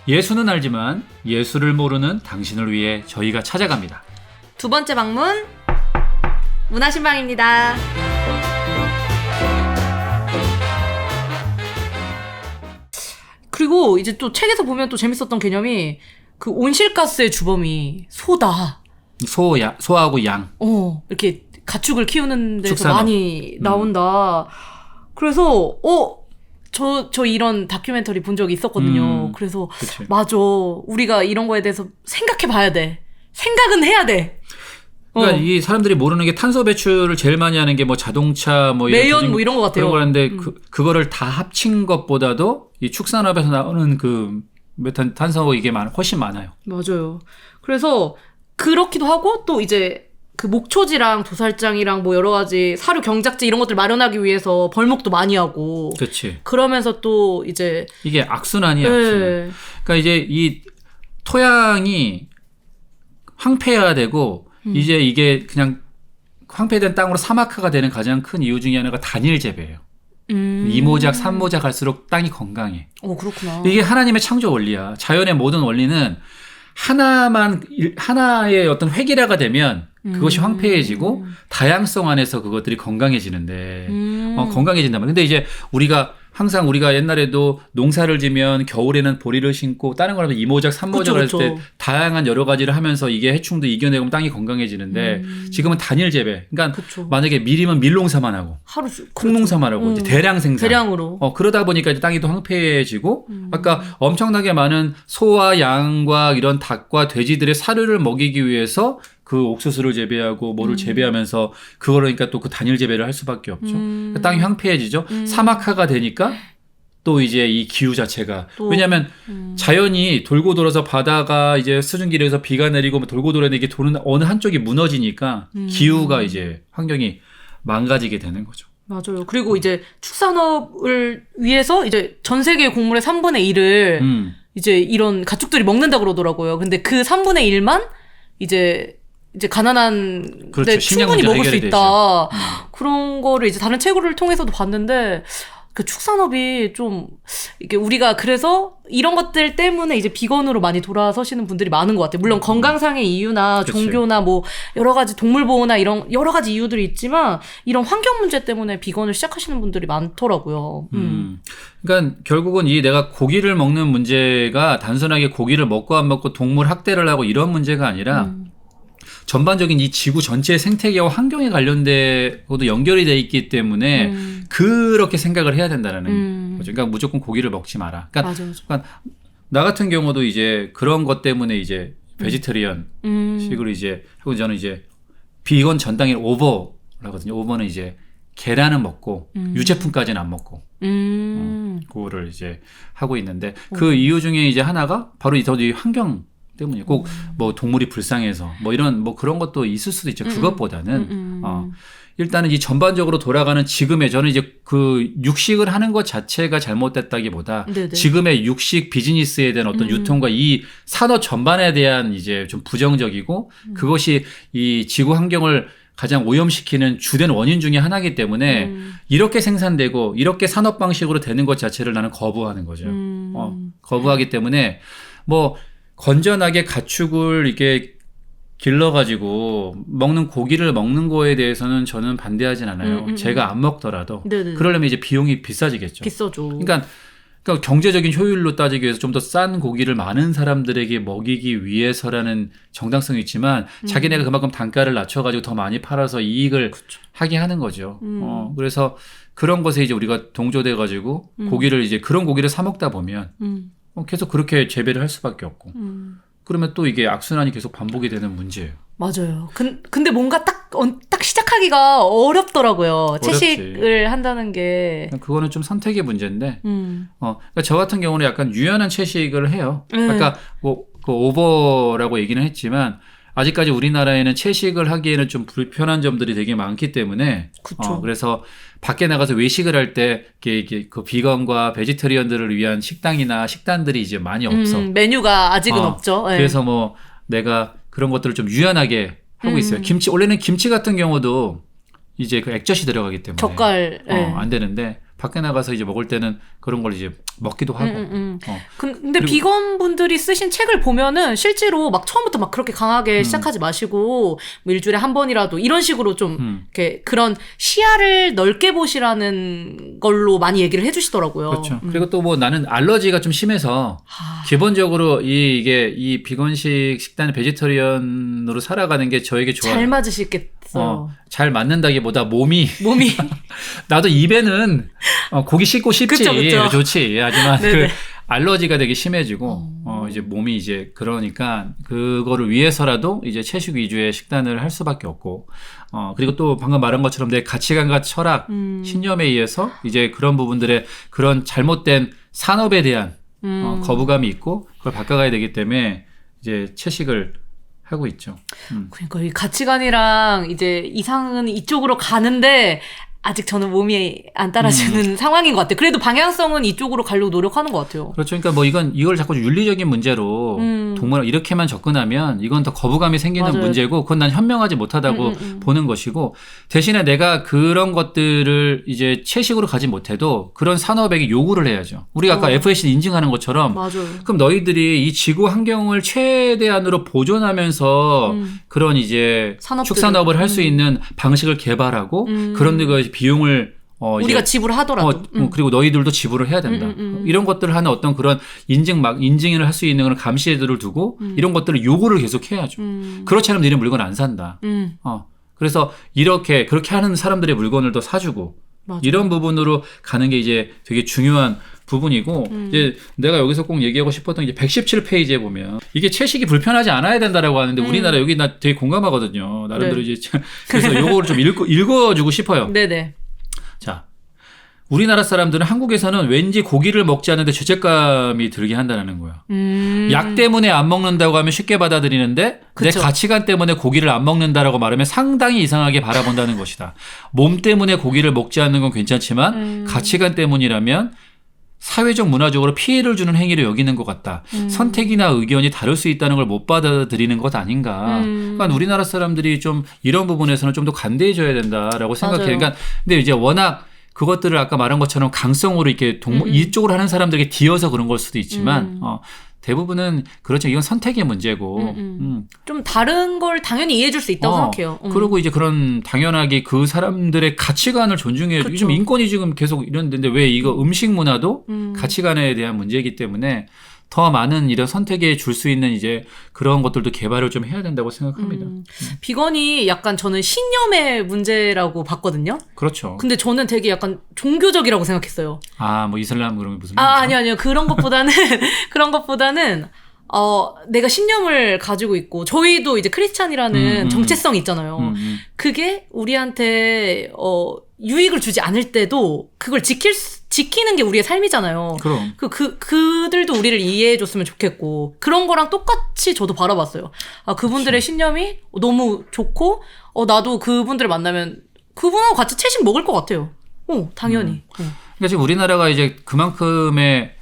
예수는 알지만 예수를 모르는 당신을 위해 저희가 찾아갑니다. 두 번째 방문 문화신방입니다. 그리고 이제 또 책에서 보면 또 재밌었던 개념이 그 온실가스의 주범이 소다. 소하고 양. 이렇게 가축을 키우는 데서 축산업. 많이 나온다. 그래서 저 이런 다큐멘터리 본 적이 있었거든요. 그래서 그치. 맞아. 우리가 이런 거에 대해서 생각해 봐야 돼. 생각은 해야 돼. 그러니까 이 사람들이 모르는 게 탄소 배출을 제일 많이 하는 게 뭐 자동차 뭐 매연 뭐 이런 거 같아요. 그런 거라는데 그거를 다 합친 것보다도 이 축산업에서 나오는 그 탄소 이게 훨씬 많아요. 맞아요. 그래서 그렇기도 하고 또 이제 그 목초지랑 도살장이랑 뭐 여러 가지 사료 경작지 이런 것들 마련하기 위해서 벌목도 많이 하고. 그렇지. 그러면서 또 이제 이게 악순환이야. 네. 악순환. 그러니까 이제 이 토양이 황폐해야 되고 이제 이게 그냥 황폐된 땅으로 사막화가 되는 가장 큰 이유 중에 하나가 단일 재배예요. 2모작, 3모작 할수록 땅이 건강해. 그렇구나. 이게 하나님의 창조 원리야. 자연의 모든 원리는 하나의 어떤 획일화가 되면 그것이 황폐해지고 다양성 안에서 그것들이 건강해지는데 건강해진단 말이야. 근데 이제 우리가 옛날에도 농사를 지면 겨울에는 보리를 심고 다른 걸 하면 2모작, 3모작을 했을 때 다양한 여러 가지를 하면서 이게 해충도 이겨내고 땅이 건강해지는데 지금은 단일 재배. 그러니까 만약에 밀이면 밀농사만 하고 콩농사만 하고 이제 대량 생산. 대량으로. 그러다 보니까 이제 땅이 또 황폐해지고 아까 엄청나게 많은 소와 양과 이런 닭과 돼지들의 사료를 먹이기 위해서 그 옥수수를 재배하고 뭐를 재배하면서 그러니까 또 그 단일 재배를 할 수밖에 없죠. 그러니까 땅이 황폐해지죠. 사막화가 되니까 또 이제 이 기후 자체가 왜냐하면 자연이 돌고 돌아서 바다가 이제 수증기에서 비가 내리고 돌고 돌아서 이게 도는 어느 한쪽이 무너지니까 기후가 이제 환경이 망가지게 되는 거죠. 맞아요. 그리고 이제 축산업을 위해서 이제 전 세계 곡물의 3분의 1을 이제 이런 가축들이 먹는다 그러더라고요. 근데 그 3분의 1만 이제 가난한 그렇죠. 데 충분히 먹을 수 있다. 되죠. 그런 거를 이제 다른 책을 통해서도 봤는데 그 축산업이 좀 이게 우리가 그래서 이런 것들 때문에 이제 비건으로 많이 돌아서시는 분들이 많은 것 같아요. 물론 건강상의 이유나 그치. 종교나 뭐 여러 가지 동물 보호나 이런 여러 가지 이유들이 있지만 이런 환경 문제 때문에 비건을 시작하시는 분들이 많더라고요. 그러니까 결국은 이 내가 고기를 먹는 문제가 단순하게 고기를 먹고 안 먹고 동물 학대를 하고 이런 문제가 아니라 전반적인 이 지구 전체의 생태계와 환경에 관련되고도 연결이 돼 있기 때문에 그렇게 생각을 해야 된다는 거죠. 그러니까 무조건 고기를 먹지 마라. 그러니까, 맞아. 그러니까 나 같은 경우도 이제 그런 것 때문에 이제 베지테리언 식으로 이제 하고 저는 이제 비건 전당일 오버라거든요. 오버는 이제 계란은 먹고 유제품까지는 안 먹고 그거를 이제 하고 있는데 그 이유 중에 이제 하나가 바로 이 환경 때문에 꼭 뭐 동물이 불쌍해서 뭐 이런 뭐 그런 것도 있을 수도 있죠. 그것보다는 일단은 이 전반적으로 돌아가는 지금의 저는 이제 그 육식을 하는 것 자체가 잘못됐다기보다 네네. 지금의 육식 비즈니스에 대한 어떤 유통과 이 산업 전반에 대한 이제 좀 부정적이고 그것이 이 지구 환경을 가장 오염시키는 주된 원인 중에 하나이기 때문에 이렇게 생산되고 이렇게 산업 방식으로 되는 것 자체를 나는 거부하는 거죠. 거부하기 때문에 뭐 건전하게 가축을 이렇게 길러가지고 먹는 고기를 먹는 거에 대해서는 저는 반대하진 않아요. 제가 안 먹더라도. 네네. 그러려면 이제 비용이 비싸지겠죠. 비싸죠. 그러니까 경제적인 효율로 따지기 위해서 좀 더 싼 고기를 많은 사람들에게 먹이기 위해서라는 정당성이 있지만 자기네가 그만큼 단가를 낮춰가지고 더 많이 팔아서 이익을 하게 하는 거죠. 그래서 그런 것에 이제 우리가 동조돼가지고 고기를 이제 그런 고기를 사 먹다 보면 계속 그렇게 재배를 할 수밖에 없고 그러면 또 이게 악순환이 계속 반복이 되는 문제예요. 맞아요. 근데 뭔가 딱 시작하기가 어렵더라고요. 어렵지. 채식을 한다는 게. 그거는 좀 선택의 문제인데 그러니까 저 같은 경우는 약간 유연한 채식을 해요. 아까 뭐 그 오버라고 얘기는 했지만 아직까지 우리나라에는 채식을 하기에는 좀 불편한 점들이 되게 많기 때문에 그래서 밖에 나가서 외식을 할 때 이게 그 비건과 베지테리언들을 위한 식당이나 식단들이 이제 많이 없어. 메뉴가 아직은 없죠. 네. 그래서 뭐 내가 그런 것들을 좀 유연하게 하고 있어요. 원래는 김치 같은 경우도 이제 그 액젓이 들어가기 때문에 젓갈 안 되는데 밖에 나가서 이제 먹을 때는 그런 걸 이제 먹기도 하고. 근데 비건 분들이 쓰신 책을 보면은 실제로 막 처음부터 막 그렇게 강하게 시작하지 마시고 뭐 일주일에 한 번이라도 이런 식으로 좀 이렇게 그런 시야를 넓게 보시라는 걸로 많이 얘기를 해주시더라고요. 그렇죠. 그리고 또 뭐 나는 알러지가 좀 심해서 기본적으로 이게 이 비건식 식단 베지터리언으로 살아가는 게 저에게 좋아요. 잘 맞으시겠어요. 잘 맞는다기보다 몸이 나도 입에는 고기 씹고 싶지. 그쵸. 좋지. 하지만 그 알러지가 되게 심해지고 이제 몸이 이제 그러니까 그거를 위해서라도 이제 채식 위주의 식단을 할 수밖에 없고 그리고 또 방금 말한 것처럼 내 가치관과 철학, 신념에 의해서 이제 그런 부분들의 그런 잘못된 산업에 대한 거부감이 있고 그걸 바꿔가야 되기 때문에 이제 채식을 하고 있죠. 그러니까 이 가치관이랑 이제 이상은 이쪽으로 가는데 아직 저는 몸이 안 따라주는 상황인 것 같아요. 그래도 방향성은 이쪽으로 가려고 노력하는 것 같아요. 그렇죠. 그러니까 뭐 이걸 자꾸 윤리적인 문제로 동물을 이렇게만 접근하면 이건 더 거부감이 생기는 맞아요. 문제고 그건 난 현명하지 못하다고 보는 것이고 대신에 내가 그런 것들을 이제 채식으로 가지 못해도 그런 산업에게 요구를 해야죠. 우리가 아까 FSC 인증하는 것처럼 맞아요. 그럼 너희들이 이 지구 환경을 최대한으로 보존하면서 그런 이제 축산업을 할 수 있는 방식을 개발하고 그런 데가 비용을 우리가 지불을 하더라도 그리고 너희들도 지불을 해야 된다. 이런 것들을 하는 어떤 그런 인증을 할 수 있는 그런 감시제도를 두고 이런 것들을 요구를 계속 해야죠. 그렇지 않으면 너희는 물건 안 산다. 그래서 그렇게 하는 사람들의 물건을 더 사주고 맞아. 이런 부분으로 가는 게 이제 되게 중요한 부분이고 이제 내가 여기서 꼭 얘기하고 싶었던 게 117페이지에 보면 이게 채식이 불편하지 않아야 된다라고 하는데 우리나라 여기 나 되게 공감하거든요. 나름대로 이제 그래서 요거를 좀 읽어주고 싶어요. 네네. 자, 우리나라 사람들은 한국에서는 왠지 고기를 먹지 않는데 죄책감이 들게 한다는 거야. 약 때문에 안 먹는다고 하면 쉽게 받아들이는데 그쵸. 내 가치관 때문에 고기를 안 먹는다라고 말하면 상당히 이상하게 바라본다는 것이다. 몸 때문에 고기를 먹지 않는 건 괜찮지만 가치관 때문이라면 사회적 문화적으로 피해를 주는 행위를 여기는 것 같다. 선택이나 의견이 다를 수 있다는 걸 못 받아들이는 것 아닌가. 그러니까 우리나라 사람들이 좀 이런 부분에서는 좀 더 간대해줘야 된다라고 생각해요. 맞아요. 그러니까 근데 이제 워낙 그것들을 아까 말한 것처럼 강성으로 이렇게 이쪽으로 하는 사람들에게 뒤어서 그런 걸 수도 있지만 대부분은 그렇죠. 이건 선택의 문제고. 좀 다른 걸 당연히 이해해줄 수 있다고 생각해요. 그리고 이제 그런 당연하게 그 사람들의 가치관을 존중해야 그쵸. 요즘 인권이 지금 계속 이런데 왜 이거 음식 문화도 가치관에 대한 문제이기 때문에 더 많은 이런 선택에 줄 수 있는 이제 그런 것들도 개발을 좀 해야 된다고 생각합니다. 비건이 약간 저는 신념의 문제라고 봤거든요. 그렇죠. 근데 저는 되게 약간 종교적이라고 생각했어요. 뭐 이슬람 그런 게 무슨 아니요. 그런 것보다는 내가 신념을 가지고 있고 저희도 이제 크리스찬이라는 정체성이 있잖아요. 그게 우리한테 유익을 주지 않을 때도 그걸 지키는 게 우리의 삶이잖아요. 그럼. 그들도 우리를 이해해줬으면 좋겠고 그런 거랑 똑같이 저도 바라봤어요. 그분들의 신념이 너무 좋고 나도 그분들을 만나면 그분하고 같이 채식 먹을 것 같아요. 당연히. 그러니까 지금 우리나라가 이제 그만큼의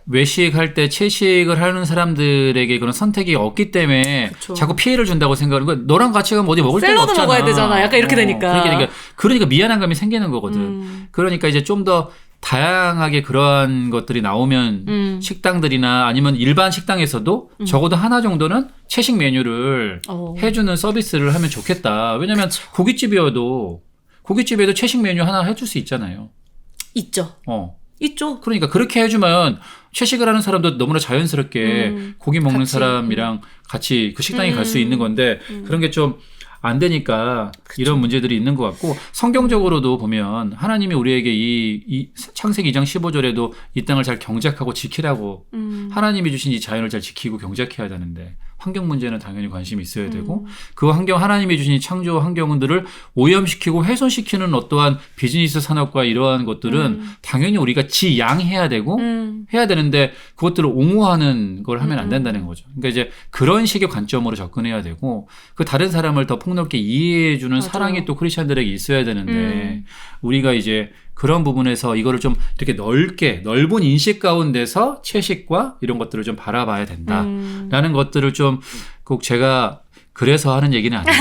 외식할 때 채식을 하는 사람들에게 그런 선택이 없기 때문에 그쵸. 자꾸 피해를 준다고 생각하는 거야. 너랑 같이 가면 어디 먹을 데가 샐러드 없잖아. 먹어야 되잖아. 약간 이렇게 되니까. 그러니까 미안한 감이 생기는 거거든. 그러니까 이제 좀 더 다양하게 그러한 것들이 나오면 식당들이나 아니면 일반 식당에서도 적어도 하나 정도는 채식 메뉴를 해주는 서비스를 하면 좋겠다. 왜냐면 고깃집에도 채식 메뉴 하나 해줄 수 있잖아요. 있죠. 있죠. 그러니까 그렇게 해주면 채식을 하는 사람도 너무나 자연스럽게 고기 먹는 같이, 사람이랑 같이 그 식당에 갈 수 있는 건데 그런 게 좀 안 되니까 이런 문제들이 있는 것 같고 성경적으로도 보면 하나님이 우리에게 이 창세기 2장 15절에도 이 땅을 잘 경작하고 지키라고 하나님이 주신 이 자연을 잘 지키고 경작해야 되는데 환경 문제는 당연히 관심이 있어야 되고 그 환경 하나님이 주신 이 창조 환경들을 오염시키고 훼손시키는 어떠한 비즈니스 산업과 이러한 것들은 당연히 우리가 지양해야 되고 해야 되는데 그것들을 옹호하는 걸 하면 안 된다는 거죠. 그러니까 이제 그런 식의 관점으로 접근해야 되고 그 다른 사람을 더 폭넓게 이해해주는 맞아요. 사랑이 또 크리스천들에게 있어야 되는데 우리가 이제 그런 부분에서 이거를 좀 이렇게 넓은 인식 가운데서 채식과 이런 것들을 좀 바라봐야 된다라는 것들을 좀 꼭 제가 그래서 하는 얘기는 아니고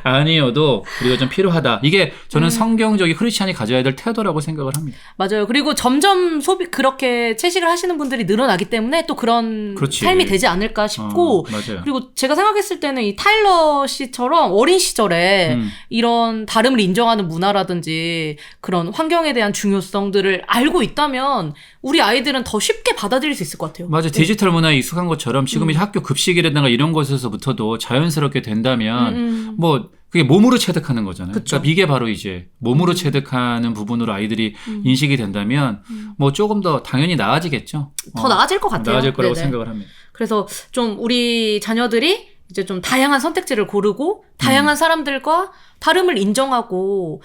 아니어도 우리가 좀 필요하다. 이게 저는 성경적인 크리스찬이 가져야 될 태도라고 생각을 합니다. 맞아요. 그리고 점점 그렇게 채식을 하시는 분들이 늘어나기 때문에 또 그런 그렇지. 삶이 되지 않을까 싶고 맞아요. 그리고 제가 생각했을 때는 이 타일러 씨처럼 어린 시절에 이런 다름을 인정하는 문화라든지 그런 환경에 대한 중요성들을 알고 있다면 우리 아이들은 더 쉽게 받아들일 수 있을 것 같아요. 맞아요. 디지털 문화에 익숙한 것처럼 지금 이제 학교 급식이라든가 이런 곳에서부터도 자연스럽게 된다면 뭐 그게 몸으로 체득하는 거잖아요. 그쵸. 그러니까 이게 바로 이제 몸으로 체득하는 부분으로 아이들이 인식이 된다면 뭐 조금 더 당연히 나아지겠죠. 더 나아질 것 같아요. 나아질 거라고 네네. 생각을 합니다. 그래서 좀 우리 자녀들이 이제 좀 다양한 선택지를 고르고 다양한 사람들과 다름을 인정하고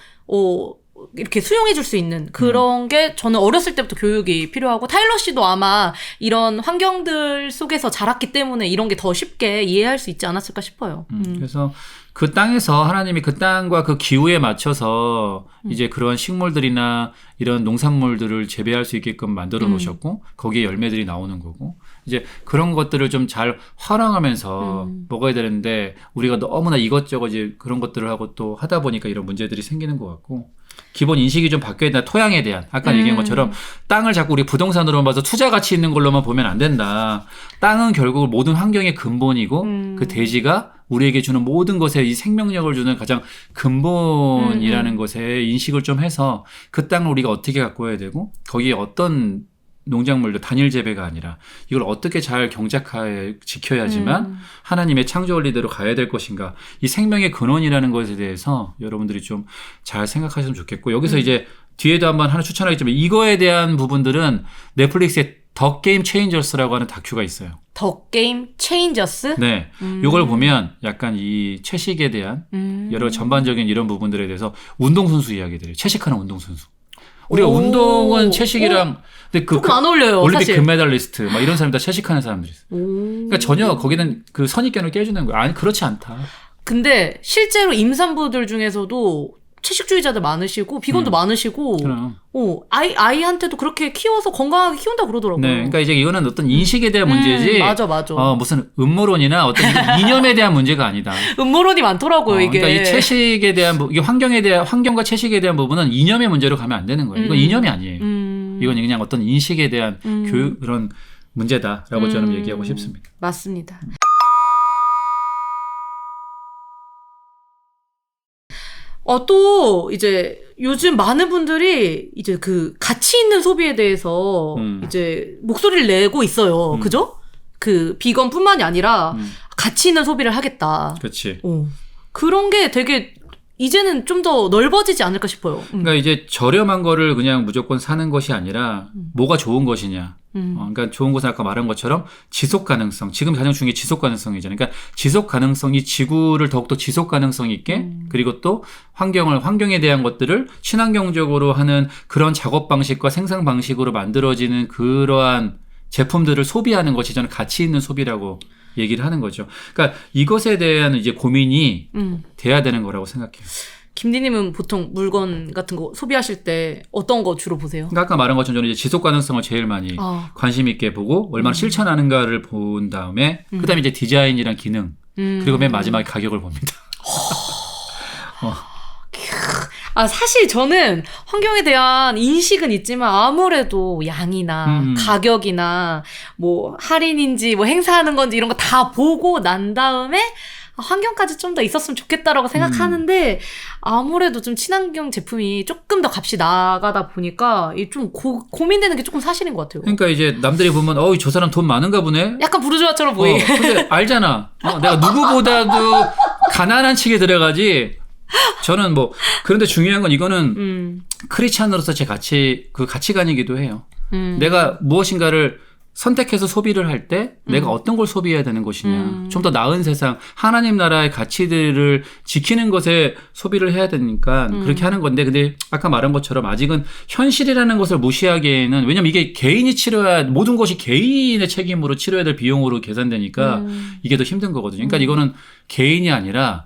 이렇게 수용해 줄 수 있는 그런 게 저는 어렸을 때부터 교육이 필요하고 타일러 씨도 아마 이런 환경들 속에서 자랐기 때문에 이런 게 더 쉽게 이해할 수 있지 않았을까 싶어요. 그래서 그 땅에서 하나님이 그 땅과 그 기후에 맞춰서 이제 그런 식물들이나 이런 농산물들을 재배할 수 있게끔 만들어 놓으셨고 거기에 열매들이 나오는 거고 이제 그런 것들을 좀 잘 활용하면서 먹어야 되는데 우리가 너무나 이것저것 이제 그런 것들을 하고 또 하다 보니까 이런 문제들이 생기는 것 같고 기본 인식이 좀 바뀌어야 된다. 토양에 대한 아까 얘기한 것처럼 땅을 자꾸 우리 부동산으로만 봐서 투자 가치 있는 걸로만 보면 안 된다. 땅은 결국 모든 환경의 근본이고 그 대지가 우리에게 주는 모든 것에 이 생명력을 주는 가장 근본이라는 것에 인식을 좀 해서 그 땅을 우리가 어떻게 가꿔야 되고 거기에 어떤 농작물도 단일 재배가 아니라 이걸 어떻게 잘 경작하에 지켜야지만 하나님의 창조 원리대로 가야 될 것인가. 이 생명의 근원이라는 것에 대해서 여러분들이 좀 잘 생각하시면 좋겠고 여기서 이제 뒤에도 한번 하나 추천하겠지만 이거에 대한 부분들은 넷플릭스에 더 게임 체인저스라고 하는 다큐가 있어요. 더 게임 체인저스? 네. 이걸 보면 약간 이 채식에 대한 여러 전반적인 이런 부분들에 대해서 운동선수 이야기들이에요. 채식하는 운동선수. 우리가 운동은 채식이랑 근데 조금 안 어울려요. 올림픽 사실. 금메달리스트 막 이런 사람들 다 채식하는 사람들이 있어요. 그러니까 전혀 거기는 그 선입견을 깨주는 거예요. 아니 그렇지 않다. 근데 실제로 임산부들 중에서도 채식주의자들 많으시고 비건도 많으시고 그럼. 아이한테도 그렇게 키워서 건강하게 키운다 그러더라고요. 네, 그러니까 이제 이거는 어떤 인식에 대한 문제지. 맞아. 무슨 음모론이나 어떤 이념에 대한 문제가 아니다. 음모론이 많더라고요, 이게. 그러니까 이 채식에 대한 이게 환경과 채식에 대한 부분은 이념의 문제로 가면 안 되는 거예요. 이건 이념이 아니에요. 이건 그냥 어떤 인식에 대한 교육 그런 문제다라고 저는 얘기하고 싶습니다. 맞습니다. 또 이제 요즘 많은 분들이 이제 그 가치 있는 소비에 대해서 이제 목소리를 내고 있어요. 그죠? 그 비건뿐만이 아니라 가치 있는 소비를 하겠다. 그렇지. 그런 게 되게 이제는 좀 더 넓어지지 않을까 싶어요. 그러니까 이제 저렴한 거를 그냥 무조건 사는 것이 아니라 뭐가 좋은 것이냐. 그러니까 좋은 것은 아까 말한 것처럼 지속 가능성. 지금 가장 중요한 게 지속 가능성이잖아요. 그러니까 지속 가능성이 지구를 더욱더 지속 가능성 있게 그리고 또 환경에 대한 것들을 친환경적으로 하는 그런 작업 방식과 생산 방식으로 만들어지는 그러한 제품들을 소비하는 것이 저는 가치 있는 소비라고 얘기를 하는 거죠. 그러니까 이것에 대한 이제 고민이 돼야 되는 거라고 생각해요. 김디님은 보통 물건 같은 거 소비하실 때 어떤 거 주로 보세요? 그러니까 아까 말한 것처럼 저는 이제 지속 가능성을 제일 많이 관심 있게 보고 얼마나 실천하는가를 본 다음에 그다음에 이제 디자인이랑 기능 그리고 맨 마지막에 가격을 봅니다. 사실 저는 환경에 대한 인식은 있지만 아무래도 양이나 가격이나 뭐 할인인지 뭐 행사하는 건지 이런 거 다 보고 난 다음에 환경까지 좀 더 있었으면 좋겠다라고 생각하는데 아무래도 좀 친환경 제품이 조금 더 값이 나가다 보니까 좀 고민되는 게 조금 사실인 것 같아요. 그러니까 이제 남들이 보면 저 사람 돈 많은가 보네. 약간 부르주아처럼 보이게. 근데 알잖아. 내가 누구보다도 가난한 층에 들어가지. 저는 뭐 그런데 중요한 건 이거는 크리스찬으로서 제 가치관이기도 해요. 내가 무엇인가를 선택해서 소비를 할 때 내가 어떤 걸 소비해야 되는 것이냐. 좀 더 나은 세상, 하나님 나라의 가치들을 지키는 것에 소비를 해야 되니까 그렇게 하는 건데 근데 아까 말한 것처럼 아직은 현실이라는 것을 무시하기에는 왜냐면 이게 개인이 모든 것이 개인의 책임으로 치러야 될 비용으로 계산되니까 이게 더 힘든 거거든요. 그러니까 이거는 개인이 아니라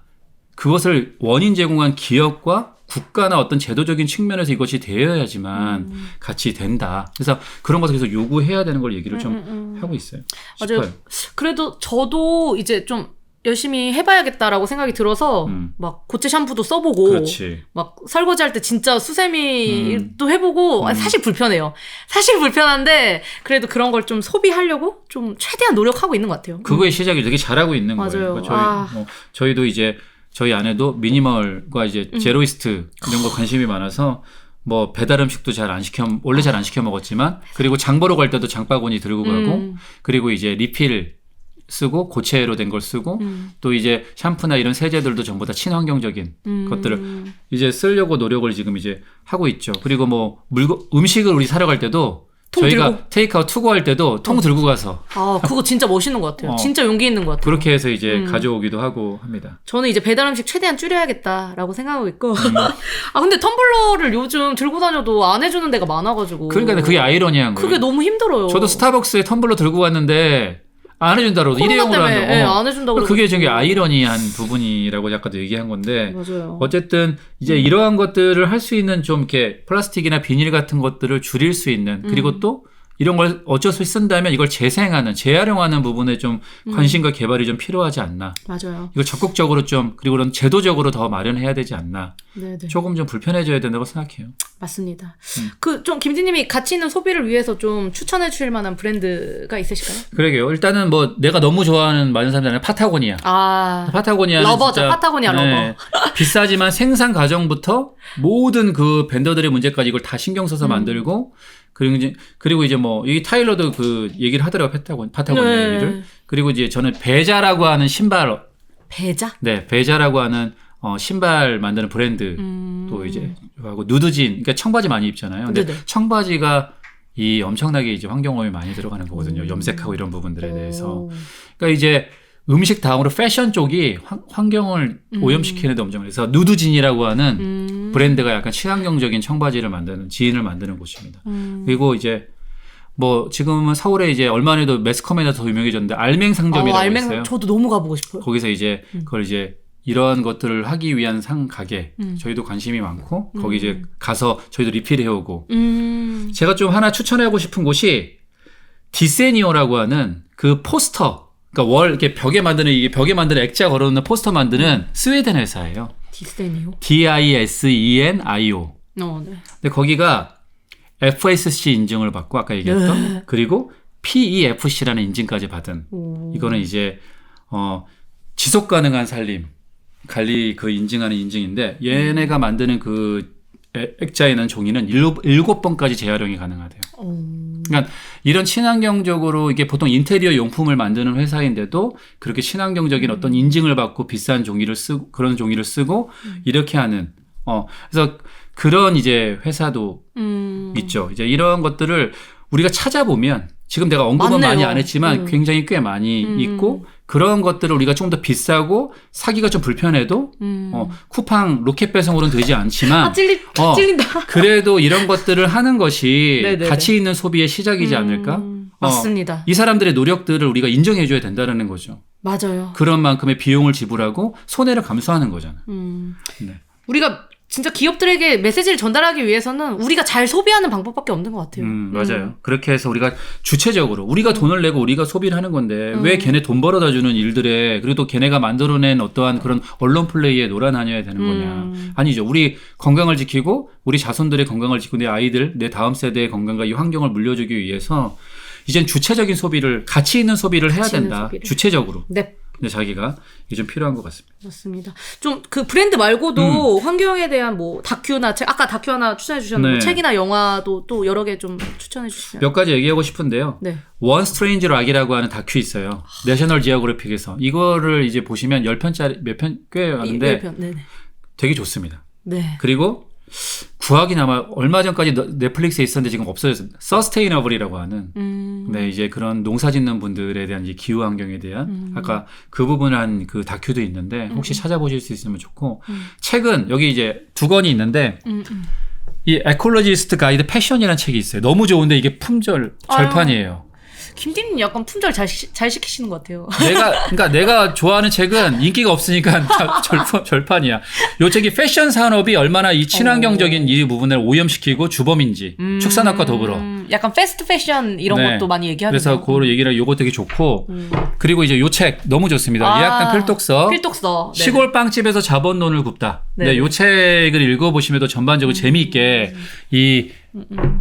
그것을 원인 제공한 기업과 국가나 어떤 제도적인 측면에서 이것이 되어야지만 같이 된다. 그래서 그런 것을 계속 요구해야 되는 걸 얘기를 좀 하고 있어요. 맞아요. 싶어요. 그래도 저도 이제 좀 열심히 해봐야겠다라고 생각이 들어서 막 고체 샴푸도 써보고 그렇지. 막 설거지할 때 진짜 수세미도 해보고 사실 불편해요. 사실 불편한데 그래도 그런 걸 좀 소비하려고 좀 최대한 노력하고 있는 것 같아요. 그거의 시작이 되게 잘하고 있는 맞아요. 거예요. 그러니까 저희도 이제 저희 아내도 미니멀과 이제 제로이스트 이런 거 관심이 많아서 뭐 배달 음식도 원래 잘 안 시켜 먹었지만 그리고 장 보러 갈 때도 장바구니 들고 가고 그리고 이제 리필 쓰고 고체로 된 걸 쓰고 또 이제 샴푸나 이런 세제들도 전부 다 친환경적인 것들을 이제 쓰려고 노력을 지금 이제 하고 있죠. 그리고 뭐 음식을 우리 사러 갈 때도 저희가 들고. 테이크아웃 투고할 때도 통 들고 가서 그거 진짜 멋있는 것 같아요. 진짜 용기 있는 것 같아요. 그렇게 해서 이제 가져오기도 하고 합니다. 저는 이제 배달 음식 최대한 줄여야겠다라고 생각하고 있고. 근데 텀블러를 요즘 들고 다녀도 안 해주는 데가 많아가지고. 그러니까 그게 아이러니한 거예요. 그게 너무 힘들어요. 저도 스타벅스에 텀블러 들고 갔는데 안 해준다고 일회용으로 한다고. 안 해준다고. 그게 저게 아이러니한 부분이라고 아까도 얘기한 건데. 맞아요. 어쨌든 이제 이러한 것들을 할 수 있는 좀 이렇게 플라스틱이나 비닐 같은 것들을 줄일 수 있는 그리고 또 이런 걸 어쩔 수 없이 쓴다면 이걸 재생하는, 재활용하는 부분에 좀 관심과 개발이 좀 필요하지 않나. 맞아요. 이걸 적극적으로 좀 그리고 그런 제도적으로 더 마련해야 되지 않나. 네네. 조금 좀 불편해져야 된다고 생각해요. 맞습니다. 그 좀 김진님이 가치 있는 소비를 위해서 좀 추천해 주실 만한 브랜드가 있으실까요? 그러게요. 일단은 뭐 내가 너무 좋아하는 많은 사람들은 파타고니아. 파타고니아는 러버죠. 진짜, 파타고니아 러버. 비싸지만 생산 과정부터 모든 그 벤더들의 문제까지 이걸 다 신경 써서 만들고 그리고 이제 뭐 이 타일러도 그 얘기를 하더라고요. 파타고니아 얘기를. 그리고 이제 저는 베자라고 하는 신발. 베자? 네, 베자라고 하는 신발 만드는 브랜드 또 이제 하고 누드진, 그러니까 청바지 많이 입잖아요. 근데 네네. 청바지가 이 엄청나게 이제 환경오염이 많이 들어가는 거거든요. 염색하고 이런 부분들에 대해서. 그러니까 이제 음식 다음으로 패션 쪽이 환경을 오염시키는 데 엄청 그래서 누드진이라고 하는 브랜드가 약간 친환경적인 청바지를 만드는 지인을 만드는 곳입니다. 그리고 이제 뭐 지금은 서울에 이제 얼마 전에도 매스컴에다 더 유명해졌는데 알맹 상점이라고 있어요. 저도 너무 가보고 싶어요. 거기서 이제 그걸 이제 이러한 것들을 하기 위한 가게 저희도 관심이 많고 거기 이제 가서 저희도 리필해오고 제가 좀 하나 추천하고 싶은 곳이 디세니오라고 하는 그 포스터, 그러니까 이렇게 벽에 만드는 액자 걸어놓는 포스터 만드는 스웨덴 회사예요. 디세니오? DISENIO. 네. 근데 거기가 FSC 인증을 받고 아까 얘기했던 그리고 PEFC라는 인증까지 받은 이거는 이제 지속 가능한 삶 관리 그 인증하는 인증인데 얘네가 만드는 그 액자에는 종이는 7번까지 재활용이 가능하대요. 그러니까 이런 친환경적으로 이게 보통 인테리어 용품을 만드는 회사인데도 그렇게 친환경적인 어떤 인증을 받고 비싼 종이를 쓰고 그런 종이를 쓰고 이렇게 하는 그래서 그런 이제 회사도 있죠. 이제 이런 것들을 우리가 찾아보면 지금 내가 언급은 많이 안 했지만 굉장히 꽤 많이 있고 그런 것들을 우리가 좀 더 비싸고 사기가 좀 불편해도 쿠팡 로켓 배송으로는 되지 않지만 찔린다. 그래도 이런 것들을 하는 것이 네네네. 가치 있는 소비의 시작이지 않을까? 맞습니다. 이 사람들의 노력들을 우리가 인정해줘야 된다는 거죠. 맞아요. 그런 만큼의 비용을 지불하고 손해를 감수하는 거잖아. 네. 우리가 진짜 기업들에게 메시지를 전달하기 위해서는 우리가 잘 소비하는 방법밖에 없는 것 같아요. 맞아요. 그렇게 해서 우리가 주체적으로 우리가 돈을 내고 우리가 소비를 하는 건데 왜 걔네 돈 벌어다 주는 일들에 그리고 또 걔네가 만들어낸 어떠한 그런 언론 플레이에 놀아나녀야 되는 거냐. 아니죠. 우리 건강을 지키고 우리 자손들의 건강을 지키고 내 아이들, 내 다음 세대의 건강과 이 환경을 물려주기 위해서 이젠 주체적인 소비를 가치 있는 소비를 해야 된다. 소비를. 주체적으로. 네. 근데 자기가 이게 좀 필요한 것 같습니다. 맞습니다. 좀 그 브랜드 말고도 환경에 대한 뭐 다큐나 책, 아까 다큐 하나 추천해 주셨는데 네. 책이나 영화도 또 여러 개 좀 추천해 주시면. 몇 가지 얘기하고 싶은데요. 네. 원 스트레인지 락이라고 하는 다큐 있어요. 내셔널 지오그래픽에서 이거를 이제 보시면 10편짜리 몇 편 꽤 하는데 네네. 되게 좋습니다. 네. 그리고 구하기는 아마 얼마 전까지 넷플릭스에 있었는데 지금 없어졌습니다. 서스테이너블이라고 하는 네, 이제 그런 농사 짓는 분들에 대한 이제 기후 환경에 대한 아까 그 부분을 한 그 다큐도 있는데 혹시 찾아보실 수 있으면 좋고 책은 여기 이제 2권이 있는데 이 에콜로지스트 가이드 패션이라는 책이 있어요. 너무 좋은데 이게 절판이에요. 김디님 약간 품절 잘 시키시는 것 같아요. 그러니까 내가 좋아하는 책은 인기가 없으니까 다 절판이야. 요 책이 패션 산업이 얼마나 이 친환경적인 이 부분을 오염시키고 주범인지 축산업과 더불어 약간 패스트 패션 이런 네. 것도 많이 얘기하는데. 그래서 그거로 얘기를 요거 되게 좋고 그리고 이제 요 책 너무 좋습니다. 이학당 필독서. 필독서. 시골 빵집에서 자본론을 굽다. 네네. 네, 요 책을 읽어보시면 전반적으로 재미있게 이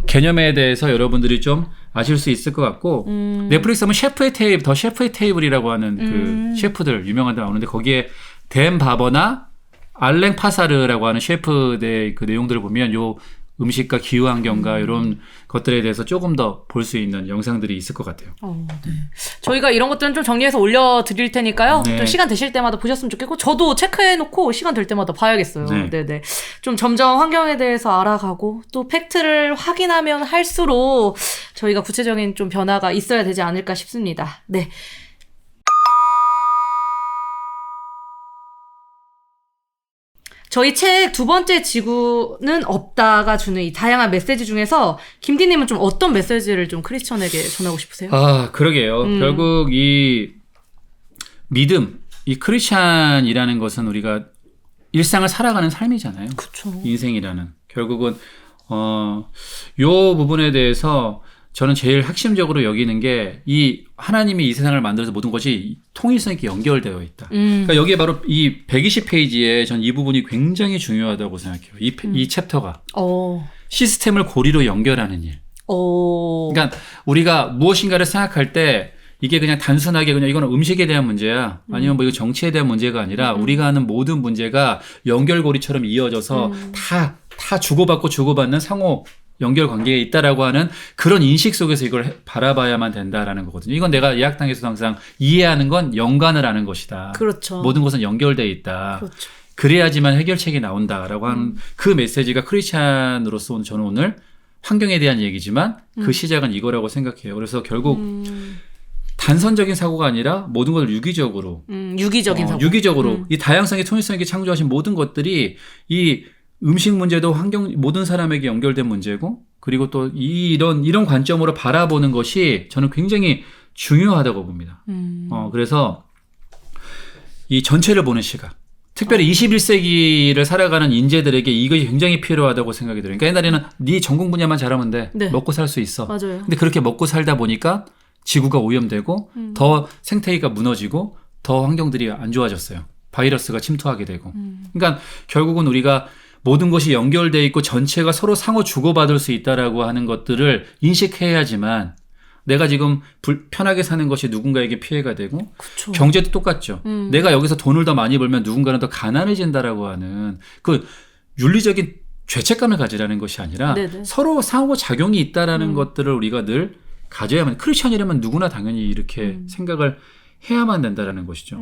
개념에 대해서 여러분들이 좀 아실 수 있을 것 같고 넷플릭스 하면 셰프의 테이블, 더 셰프의 테이블이라고 하는 그 셰프들 유명한 데 나오는데 거기에 댄 바버나 알랭 파사르라고 하는 셰프의 그 내용들을 보면 요 음식과 기후환경과 이런 것들에 대해서 조금 더 볼 수 있는 영상들이 있을 것 같아요. 네. 저희가 이런 것들은 좀 정리해서 올려드릴 테니까요. 네. 좀 시간 되실 때마다 보셨으면 좋겠고 저도 체크해놓고 시간 될 때마다 봐야겠어요. 네. 네네. 좀 점점 환경에 대해서 알아가고 또 팩트를 확인하면 할수록 저희가 구체적인 좀 변화가 있어야 되지 않을까 싶습니다. 네. 저희 책 두 번째 지구는 없다가 주는 이 다양한 메시지 중에서 김디님은 좀 어떤 메시지를 좀 크리스천에게 전하고 싶으세요? 아, 그러게요. 결국 이 믿음, 이 크리스찬이라는 것은 우리가 일상을 살아가는 삶이잖아요. 그쵸. 인생이라는. 결국은 요 부분에 대해서 저는 제일 핵심적으로 여기는 게 이 하나님이 이 세상을 만들어서 모든 것이 통일성 있게 연결되어 있다. 그러니까 여기에 바로 이 120페이지에 전 이 부분이 굉장히 중요하다고 생각해요. 이 챕터가. 시스템을 고리로 연결하는 일. 그러니까 우리가 무엇인가를 생각할 때 이게 그냥 단순하게 그냥 이거는 음식에 대한 문제야. 아니면 뭐 이거 정치에 대한 문제가 아니라 우리가 하는 모든 문제가 연결고리처럼 이어져서 다 주고받는 상호 연결 관계에 있다라고 하는 그런 인식 속에서 이걸 바라봐야만 된다라는 거거든요. 이건 내가 예학당에서도 항상 이해하는 건 연관을 하는 것이다. 그렇죠. 모든 것은 연결되어 있다. 그렇죠. 그래야지만 해결책이 나온다라고 하는 그 메시지가 크리스찬으로서 저는 오늘 환경에 대한 얘기지만 그 시작은 이거라고 생각해요. 그래서 결국 단선적인 사고가 아니라 모든 걸 유기적으로 유기적인 사고. 유기적으로 이 다양성의 통일성 있게 창조하신 모든 것들이 이 음식 문제도 환경 모든 사람에게 연결된 문제고 그리고 또 이런 관점으로 바라보는 것이 저는 굉장히 중요하다고 봅니다. 그래서 이 전체를 보는 시각. 특별히 21세기를 살아가는 인재들에게 이것이 굉장히 필요하다고 생각이 들어요. 그러니까 옛날에는 네 전공 분야만 잘하면 돼. 네. 먹고 살 수 있어. 맞아요. 근데 그렇게 먹고 살다 보니까 지구가 오염되고 더 생태계가 무너지고 더 환경들이 안 좋아졌어요. 바이러스가 침투하게 되고. 그러니까 결국은 우리가 모든 것이 연결돼 있고 전체가 서로 상호 주고받을 수 있다라고 하는 것들을 인식해야지만 내가 지금 편하게 사는 것이 누군가에게 피해가 되고 그쵸. 경제도 똑같죠. 내가 여기서 돈을 더 많이 벌면 누군가는 더 가난해진다라고 하는 그 윤리적인 죄책감을 가지라는 것이 아니라 네네. 서로 상호작용이 있다라는 것들을 우리가 늘 가져야만 크리스천이라면 누구나 당연히 이렇게 생각을 해야만 된다라는 것이죠.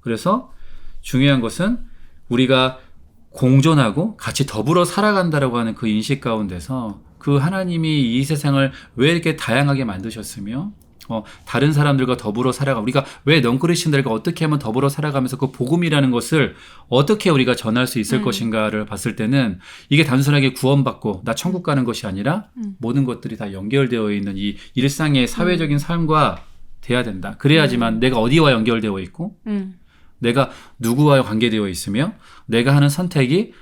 그래서 중요한 것은 우리가 공존하고 같이 더불어 살아간다라고 하는 그 인식 가운데서 그 하나님이 이 세상을 왜 이렇게 다양하게 만드셨으며 다른 사람들과 더불어 살아가 우리가 왜 넌크리스천들과 어떻게 하면 더불어 살아가면서 그 복음이라는 것을 어떻게 우리가 전할 수 있을 것인가를 봤을 때는 이게 단순하게 구원받고 나 천국 가는 것이 아니라 모든 것들이 다 연결되어 있는 이 일상의 사회적인 삶과 돼야 된다. 그래야지만 내가 어디와 연결되어 있고 내가 누구와 관계되어 있으며 내가 하는 선택이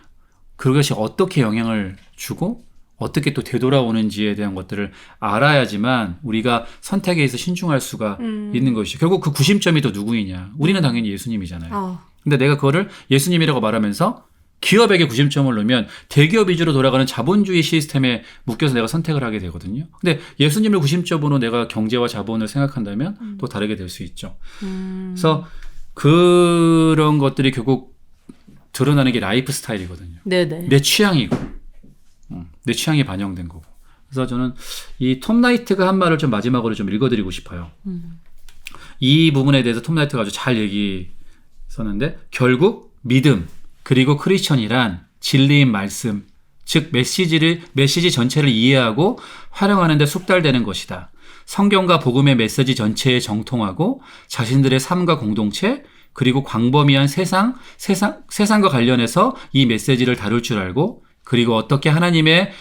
그것이 어떻게 영향을 주고 어떻게 또 되돌아오는지에 대한 것들을 알아야지만 우리가 선택에 있어 신중할 수가 있는 것이죠. 결국 그 구심점이 또 누구이냐. 우리는 당연히 예수님이잖아요. 근데 내가 그거를 예수님이라고 말하면서 기업에게 구심점을 놓으면 대기업 위주로 돌아가는 자본주의 시스템에 묶여서 내가 선택을 하게 되거든요. 근데 예수님을 구심점으로 내가 경제와 자본을 생각한다면 또 다르게 될 수 있죠. 그래서 그런 것들이 결국 드러나는 게 라이프 스타일이거든요. 네네. 내 취향이고, 내 취향이 반영된 거고. 그래서 저는 이 톰 라이트가 한 말을 좀 마지막으로 좀 읽어드리고 싶어요. 이 부분에 대해서 톰 라이트가 아주 잘 얘기했었는데 결국 믿음 그리고 크리스천이란 진리인 말씀, 즉 메시지 전체를 이해하고 활용하는 데 숙달되는 것이다. 성경과 복음의 메시지 전체에 정통하고 자신들의 삶과 공동체 그리고 광범위한 세상과 관련해서 이 메시지를 다룰 줄 알고 그리고 어떻게 하나님의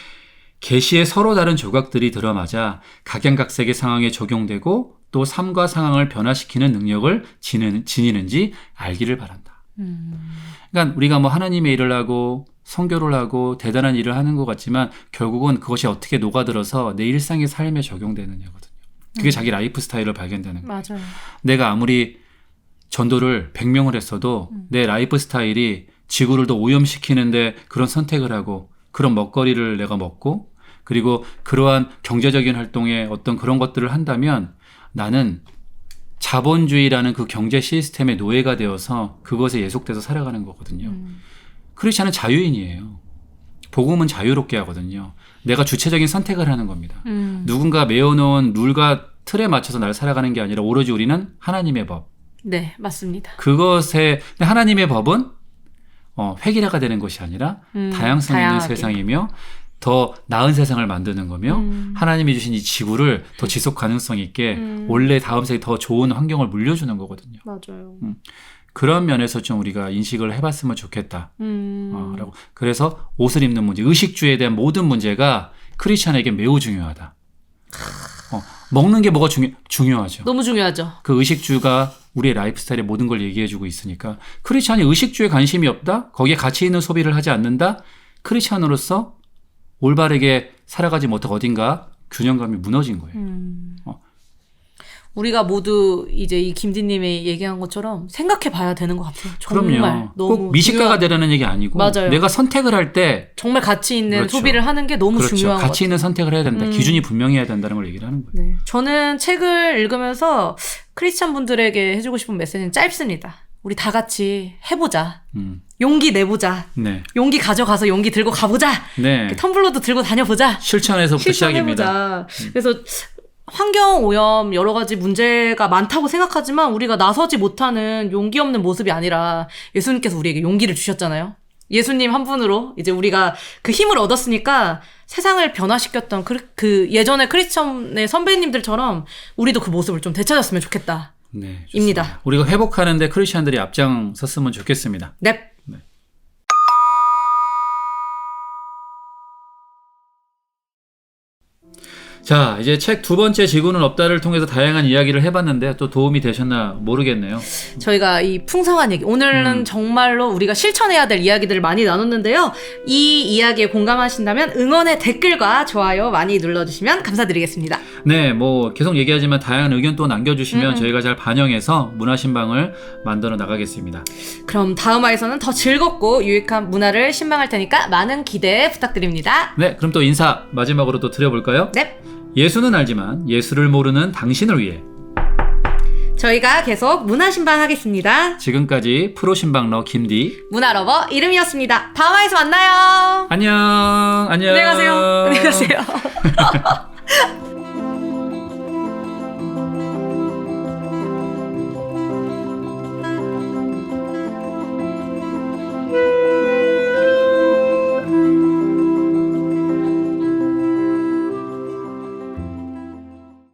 계시에 서로 다른 조각들이 들어맞아 각양각색의 상황에 적용되고 또 삶과 상황을 변화시키는 능력을 지니는지 알기를 바란다. 그러니까 우리가 뭐 하나님의 일을 하고 선교를 하고 대단한 일을 하는 것 같지만 결국은 그것이 어떻게 녹아들어서 내 일상의 삶에 적용되느냐거든요. 그게 자기 라이프 스타일을 발견되는 거예요. 맞아요. 내가 아무리 전도를 100명을 했어도 내 라이프 스타일이 지구를 더 오염시키는데 그런 선택을 하고 그런 먹거리를 내가 먹고 그리고 그러한 경제적인 활동에 어떤 그런 것들을 한다면 나는 자본주의라는 그 경제 시스템의 노예가 되어서 그것에 예속돼서 살아가는 거거든요. 크리스찬은 자유인이에요. 복음은 자유롭게 하거든요. 내가 주체적인 선택을 하는 겁니다. 누군가 메어놓은 룰과 틀에 맞춰서 날 살아가는 게 아니라 오로지 우리는 하나님의 법. 네, 맞습니다. 그것에 하나님의 법은 획일화가 되는 것이 아니라 다양성 있는 다양하게. 세상이며 더 나은 세상을 만드는 거며 하나님이 주신 이 지구를 더 지속 가능성 있게 원래 다음 세에 더 좋은 환경을 물려주는 거거든요. 맞아요. 그런 면에서 좀 우리가 인식을 해봤으면 좋겠다. 라고. 그래서 옷을 입는 문제, 의식주에 대한 모든 문제가 크리스찬에게 매우 중요하다. 먹는 게 뭐가 중요하죠. 너무 중요하죠. 그 의식주가 우리의 라이프 스타일의 모든 걸 얘기해주고 있으니까 크리스찬이 의식주에 관심이 없다? 거기에 가치 있는 소비를 하지 않는다? 크리스찬으로서 올바르게 살아가지 못하고 어딘가 균형감이 무너진 거예요. 우리가 모두 이제 이 김디님이 얘기한 것처럼 생각해 봐야 되는 것 같아요. 정말 그럼요. 너무 꼭 미식가가 되라는 얘기 아니고 맞아요. 내가 선택을 할 때 정말 가치 있는 그렇죠. 소비를 하는 게 너무 그렇죠. 중요한 것 가치 있는 선택을 해야 된다. 기준이 분명해야 된다는 걸 얘기를 하는 거예요. 네. 저는 책을 읽으면서 크리스찬 분들에게 해주고 싶은 메시지는 짧습니다. 우리 다 같이 해보자. 용기 내보자. 네. 용기 가져가서 용기 들고 가보자. 네. 텀블러도 들고 다녀보자. 실천에서부터 시작입니다. 그래서 환경 오염 여러 가지 문제가 많다고 생각하지만 우리가 나서지 못하는 용기 없는 모습이 아니라 예수님께서 우리에게 용기를 주셨잖아요. 예수님 한 분으로 이제 우리가 그 힘을 얻었으니까 세상을 변화시켰던 그 예전의 크리스천의 선배님들처럼 우리도 그 모습을 좀 되찾았으면 좋겠다. 네, 좋습니다. 입니다. 우리가 회복하는데 크리스천들이 앞장섰으면 좋겠습니다. 넵. 네. 자, 이제 책 두 번째 지구는 없다를 통해서 다양한 이야기를 해봤는데 또 도움이 되셨나 모르겠네요. 저희가 이 풍성한 얘기 오늘은 정말로 우리가 실천해야 될 이야기들을 많이 나눴는데요. 이 이야기에 공감하신다면 응원의 댓글과 좋아요 많이 눌러주시면 감사드리겠습니다. 네, 뭐 계속 얘기하지만 다양한 의견 또 남겨주시면 저희가 잘 반영해서 문화신방을 만들어 나가겠습니다. 그럼 다음 화에서는 더 즐겁고 유익한 문화를 신방할 테니까 많은 기대 부탁드립니다. 네, 그럼 또 인사 마지막으로 또 드려볼까요? 네. 예수는 알지만 예수를 모르는 당신을 위해 저희가 계속 문화신방 하겠습니다. 지금까지 프로신방러 김디 문화러버 이름이었습니다. 다음 화에서 만나요. 안녕. 안녕히 가세요. 안녕히 가세요.